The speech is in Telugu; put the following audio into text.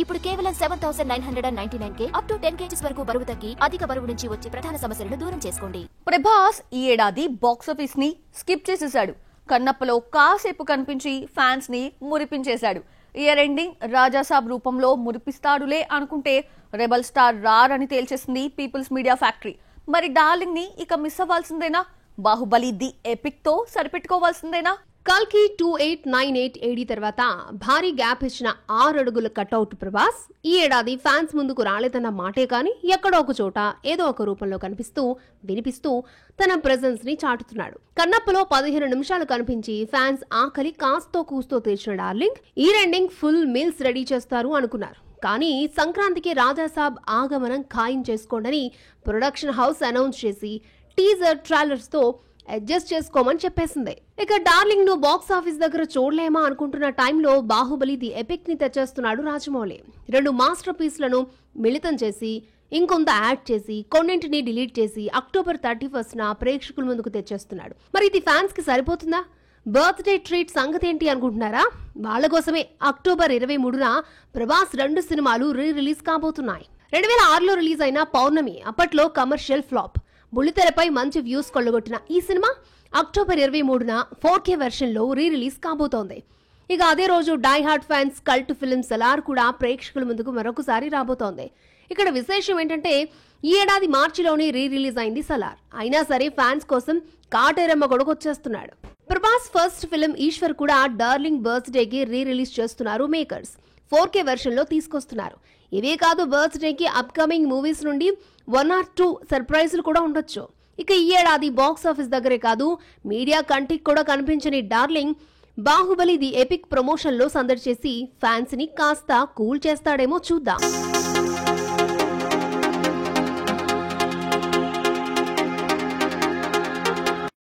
ఇప్పుడు కేవలం 7,999 అప్ టు 10 kgs వరకు బరువు తగ్గి అధిక బరువు నుంచి వచ్చే ప్రధాన సమస్యలను దూరం చేసుకోండి. ప్రభాస్ ఈ ఏడాది బాక్సాఫీస్ ని స్కిప్ చేసేశాడు. కన్నప్పలో కాసేపు కనిపించి ఫ్యాన్స్ ని మురిపించేశాడు. ఇయర్ ఎండింగ్ రాజాసాబ్ రూపంలో మురిపిస్తాడులే అనుకుంటే రెబల్ స్టార్ రారని తేల్చేసింది పీపుల్స్ మీడియా ఫ్యాక్టరీ. మరి డార్లింగ్ ని ఇక మిస్ అవ్వాల్సిందేనా? బాహుబలి ది ఎపిక్ తో సరిపెట్టుకోవాల్సిందేనా? కల్కి 2898 ఏడీ తర్వాత భారీ గ్యాప్ ఇచ్చిన 6 అడుగుల కటౌట్ ప్రభాస్ ఈ ఏడాది ఫ్యాన్స్ ముందుకు రాలేదన్న మాటే కానీ ఎక్కడో ఒక చోట ఏదో ఒక రూపంలో కనిపిస్తూ వినిపిస్తూ తన ప్రెజెన్స్ ని చాటుతున్నాడు. కన్నప్పలో 15 నిమిషాలు కనిపించి ఫ్యాన్స్ ఆకలి కాస్తో కూస్తో తీర్చిన డార్లింగ్ ఈ రెండింగ్ ఫుల్ మీల్స్ రెడీ చేస్తారు అనుకున్నారు. కానీ సంక్రాంతికి రాజాసాబ్ ఆగమనం ఖాయం చేసుకోండని ప్రొడక్షన్ హౌస్ అనౌన్స్ చేసి టీజర్ ట్రైలర్స్ తో అడ్జస్ట్ చేసుకోమని చెప్పేసింది. ఇక డార్లింగ్ ను బాక్స్ ఆఫీస్ దగ్గర చూడలేమా అనుకుంటున్న టైంలో బాహుబలి ది ఎపిక్ ని తెచ్చేస్తున్నాడు రాజమౌళి. 2 మాస్టర్ పీస్లను మిళితం చేసి ఇంకొంత యాడ్ చేసి కొన్నింటిని డిలీట్ చేసి అక్టోబర్ 31న ప్రేక్షకుల ముందుకు తెచ్చేస్తున్నాడు. మరి ఇది ఫ్యాన్స్ కి సరిపోతుందా? బర్త్డే ట్రీట్ సంగతి ఏంటి అనుకుంటున్నారా? వాళ్ళ కోసమే అక్టోబర్ 23న ప్రభాస్ 2 సినిమాలు రిలీజ్ కాబోతున్నాయి. 2006లో రిలీజ్ అయిన పౌర్ణమి అప్పట్లో కమర్షియల్ ఫ్లాప్. బుల్లితెరపై మంచి వ్యూస్ కొల్లగొట్టిన ఈ సినిమా అక్టోబర్ 23న 4K వెర్షన్ లో రిలీజ్ కాబోతోంది. ఇక అదే రోజు die hard fans cult film Salaar కూడా ప్రేక్షకుల ముందుకు మరొకసారి రాబోతోంది. ఇక్కడ విశేషం ఏంటంటే ఈ ఏడాది మార్చిలోనే రిలీజ్ అయింది సలార్. అయినా సరే ఫ్యాన్స్ కోసం కాటేరమ్మ గొడకొచ్చేస్తున్నాడు. ప్రభాస్ ఫస్ట్ ఫిల్మ్ ఈశ్వర్ కూడా డార్లింగ్ బర్త్డేకి రిలీజ్ చేస్తున్నారు మేకర్స్. 4K వెర్షన్ లో తీసుకొస్తున్నారు. ఇవే కాదు బర్త్డేకి అప్కమింగ్ మూవీస్ నుండి 1 or 2 సర్ప్రైజులు కూడా ఉండొచ్చు. ఇక ఈ ఏడాది బాక్స్ ఆఫీస్ దగ్గరే కాదు మీడియా కంటికి కూడా కనిపించని darling Baahubali the epic promotion లో సందడి చేసి ఫ్యాన్స్ ని కాస్త కూల్ చేస్తాడేమో చూద్దాం.